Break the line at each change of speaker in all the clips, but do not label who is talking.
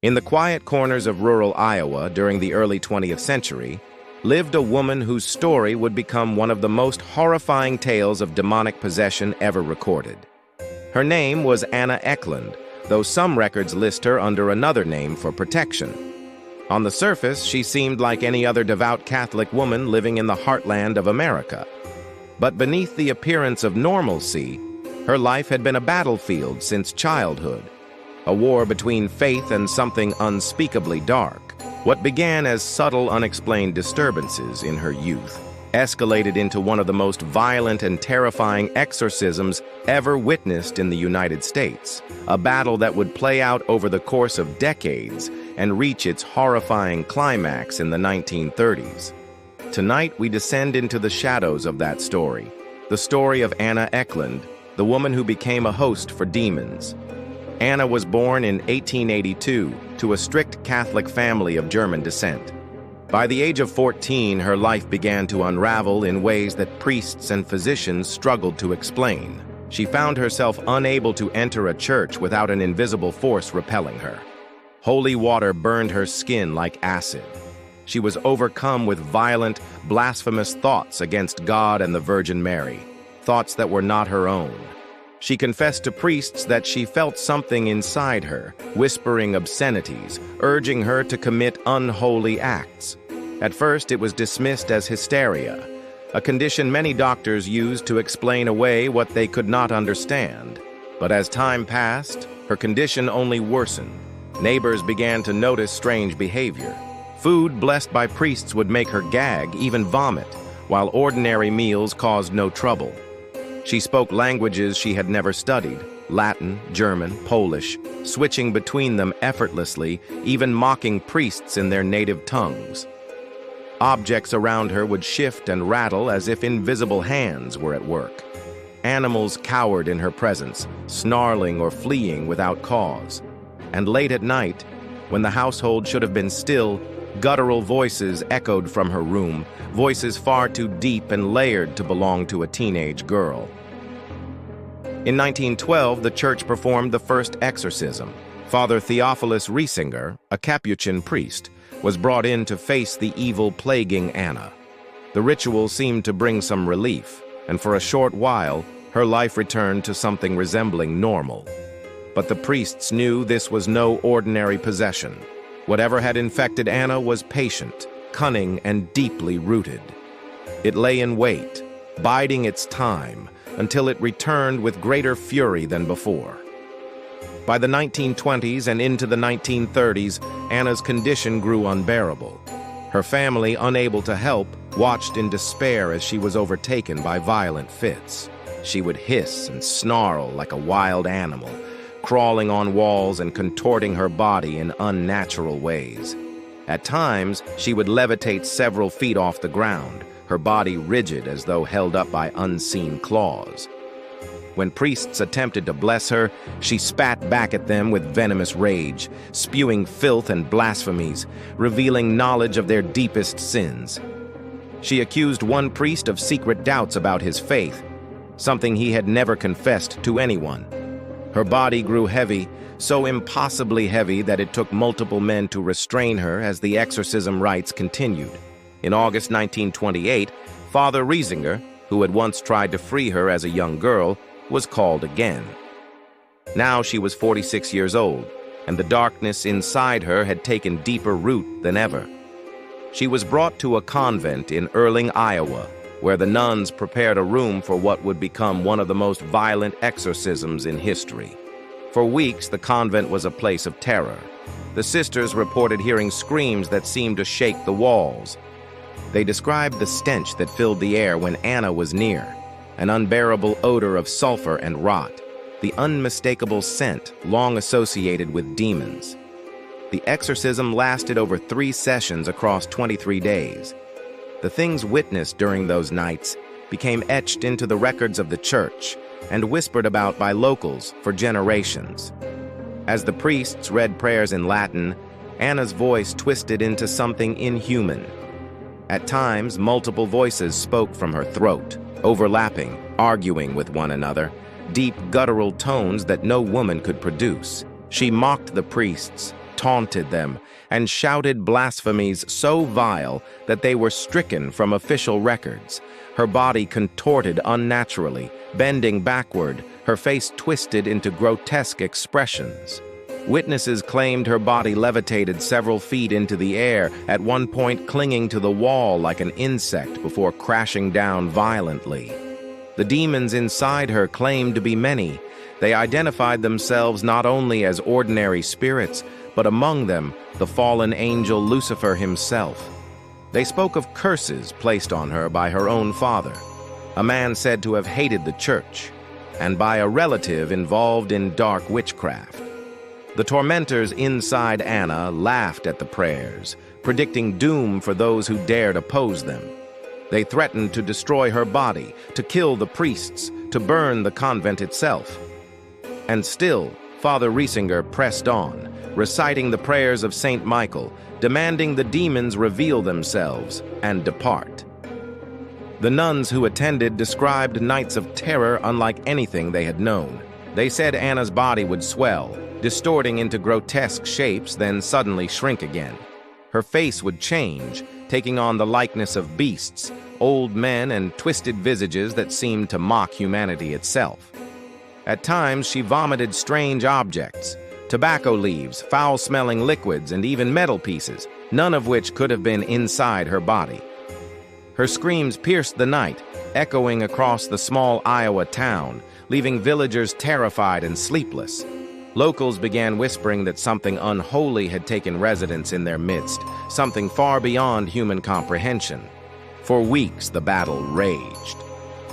In the quiet corners of rural Iowa during the early 20th century, lived a woman whose story would become one of the most horrifying tales of demonic possession ever recorded. Her name was Anna Ecklund, though some records list her under another name for protection. On the surface, she seemed like any other devout Catholic woman living in the heartland of America. But beneath the appearance of normalcy, her life had been a battlefield since childhood, a war between faith and something unspeakably dark. What began as subtle, unexplained disturbances in her youth escalated into one of the most violent and terrifying exorcisms ever witnessed in the United States, a battle that would play out over the course of decades and reach its horrifying climax in the 1930s. Tonight, we descend into the shadows of that story, the story of Anna Ecklund, the woman who became a host for demons. Anna was born in 1882 to a strict Catholic family of German descent. By the age of 14, her life began to unravel in ways that priests and physicians struggled to explain. She found herself unable to enter a church without an invisible force repelling her. Holy water burned her skin like acid. She was overcome with violent, blasphemous thoughts against God and the Virgin Mary, thoughts that were not her own. She confessed to priests that she felt something inside her, whispering obscenities, urging her to commit unholy acts. At first, it was dismissed as hysteria, a condition many doctors used to explain away what they could not understand. But as time passed, her condition only worsened. Neighbors began to notice strange behavior. Food blessed by priests would make her gag, even vomit, while ordinary meals caused no trouble. She spoke languages she had never studied, Latin, German, Polish, switching between them effortlessly, even mocking priests in their native tongues. Objects around her would shift and rattle as if invisible hands were at work. Animals cowered in her presence, snarling or fleeing without cause. And late at night, when the household should have been still, guttural voices echoed from her room, voices far too deep and layered to belong to a teenage girl. In 1912, the church performed the first exorcism. Father Theophilus Riesinger, a Capuchin priest, was brought in to face the evil plaguing Anna. The ritual seemed to bring some relief, and for a short while, her life returned to something resembling normal. But the priests knew this was no ordinary possession. Whatever had infected Anna was patient, cunning, and deeply rooted. It lay in wait, biding its time, until it returned with greater fury than before. By the 1920s and into the 1930s, Anna's condition grew unbearable. Her family, unable to help, watched in despair as she was overtaken by violent fits. She would hiss and snarl like a wild animal, crawling on walls and contorting her body in unnatural ways. At times, she would levitate several feet off the ground, her body rigid as though held up by unseen claws. When priests attempted to bless her, she spat back at them with venomous rage, spewing filth and blasphemies, revealing knowledge of their deepest sins. She accused one priest of secret doubts about his faith, something he had never confessed to anyone. Her body grew heavy, so impossibly heavy that it took multiple men to restrain her as the exorcism rites continued. In August 1928, Father Riesinger, who had once tried to free her as a young girl, was called again. Now she was 46 years old, and the darkness inside her had taken deeper root than ever. She was brought to a convent in Erling, Iowa, where the nuns prepared a room for what would become one of the most violent exorcisms in history. For weeks, the convent was a place of terror. The sisters reported hearing screams that seemed to shake the walls. They described the stench that filled the air when Anna was near, an unbearable odor of sulfur and rot, the unmistakable scent long associated with demons. The exorcism lasted over 3 sessions across 23 days. The things witnessed during those nights became etched into the records of the church and whispered about by locals for generations. As the priests read prayers in Latin, Anna's voice twisted into something inhuman. At times, multiple voices spoke from her throat, overlapping, arguing with one another, deep guttural tones that no woman could produce. She mocked the priests, taunted them, and shouted blasphemies so vile that they were stricken from official records. Her body contorted unnaturally, bending backward, her face twisted into grotesque expressions. Witnesses claimed her body levitated several feet into the air, at one point clinging to the wall like an insect before crashing down violently. The demons inside her claimed to be many. They identified themselves not only as ordinary spirits, but among them, the fallen angel Lucifer himself. They spoke of curses placed on her by her own father, a man said to have hated the church, and by a relative involved in dark witchcraft. The tormentors inside Anna laughed at the prayers, predicting doom for those who dared oppose them. They threatened to destroy her body, to kill the priests, to burn the convent itself. And still, Father Riesinger pressed on, reciting the prayers of Saint Michael, demanding the demons reveal themselves and depart. The nuns who attended described nights of terror unlike anything they had known. They said Anna's body would swell, distorting into grotesque shapes, then suddenly shrink again. Her face would change, taking on the likeness of beasts, old men, and twisted visages that seemed to mock humanity itself. At times, she vomited strange objects, tobacco leaves, foul-smelling liquids, and even metal pieces, none of which could have been inside her body. Her screams pierced the night, echoing across the small Iowa town, leaving villagers terrified and sleepless. Locals began whispering that something unholy had taken residence in their midst, something far beyond human comprehension. For weeks, the battle raged.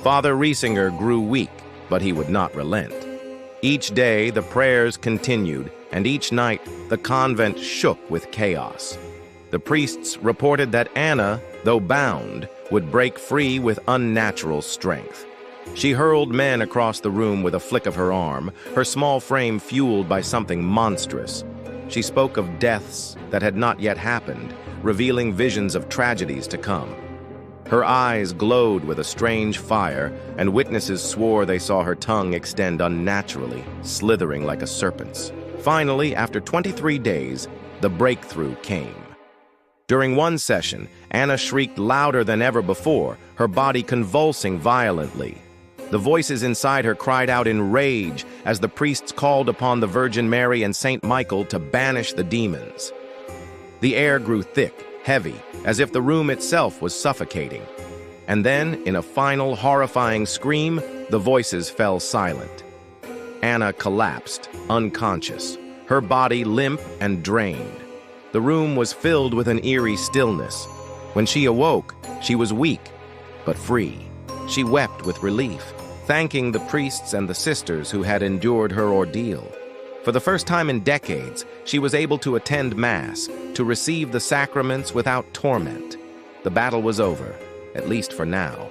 Father Riesinger grew weak, but he would not relent. Each day, the prayers continued, and each night, the convent shook with chaos. The priests reported that Anna, though bound, would break free with unnatural strength. She hurled men across the room with a flick of her arm, her small frame fueled by something monstrous. She spoke of deaths that had not yet happened, revealing visions of tragedies to come. Her eyes glowed with a strange fire, and witnesses swore they saw her tongue extend unnaturally, slithering like a serpent's. Finally, after 23 days, the breakthrough came. During one session, Anna shrieked louder than ever before, her body convulsing violently. The voices inside her cried out in rage as the priests called upon the Virgin Mary and Saint Michael to banish the demons. The air grew thick, heavy, as if the room itself was suffocating. And then, in a final horrifying scream, the voices fell silent. Anna collapsed, unconscious, her body limp and drained. The room was filled with an eerie stillness. When she awoke, she was weak, but free. She wept with relief, thanking the priests and the sisters who had endured her ordeal. For the first time in decades, she was able to attend Mass, to receive the sacraments without torment. The battle was over, at least for now.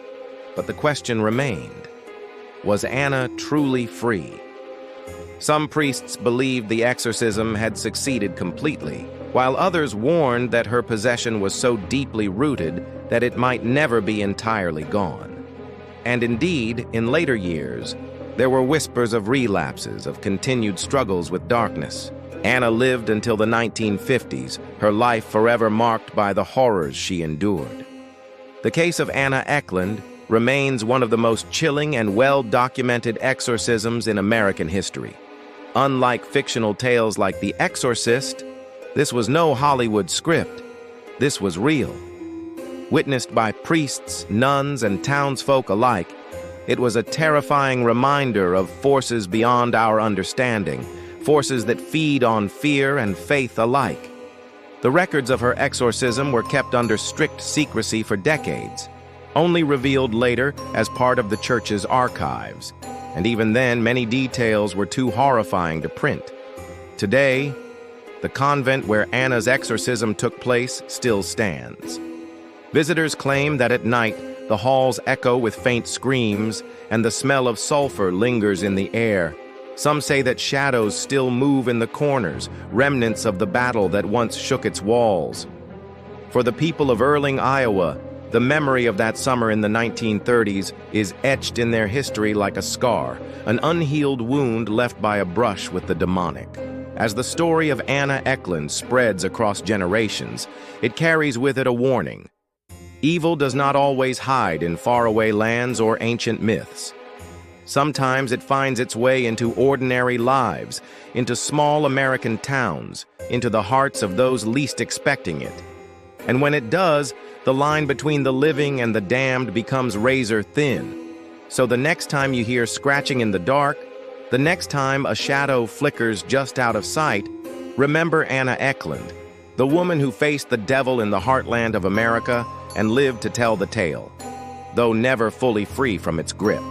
But the question remained: was Anna truly free? Some priests believed the exorcism had succeeded completely, while others warned that her possession was so deeply rooted that it might never be entirely gone. And indeed, in later years, there were whispers of relapses, of continued struggles with darkness. Anna lived until the 1950s, her life forever marked by the horrors she endured. The case of Anna Ecklund remains one of the most chilling and well-documented exorcisms in American history. Unlike fictional tales like The Exorcist, this was no Hollywood script. This was real. Witnessed by priests, nuns, and townsfolk alike, it was a terrifying reminder of forces beyond our understanding, forces that feed on fear and faith alike. The records of her exorcism were kept under strict secrecy for decades, only revealed later as part of the church's archives, and even then many details were too horrifying to print. Today, the convent where Anna's exorcism took place still stands. Visitors claim that at night, the halls echo with faint screams, and the smell of sulfur lingers in the air. Some say that shadows still move in the corners, remnants of the battle that once shook its walls. For the people of Erling, Iowa, the memory of that summer in the 1930s is etched in their history like a scar, an unhealed wound left by a brush with the demonic. As the story of Anna Ecklund spreads across generations, it carries with it a warning. Evil does not always hide in faraway lands or ancient myths. Sometimes it finds its way into ordinary lives, into small American towns, into the hearts of those least expecting it. And when it does, the line between the living and the damned becomes razor thin. So the next time you hear scratching in the dark, the next time a shadow flickers just out of sight, remember Anna Ecklund, the woman who faced the devil in the heartland of America and lived to tell the tale, though never fully free from its grip.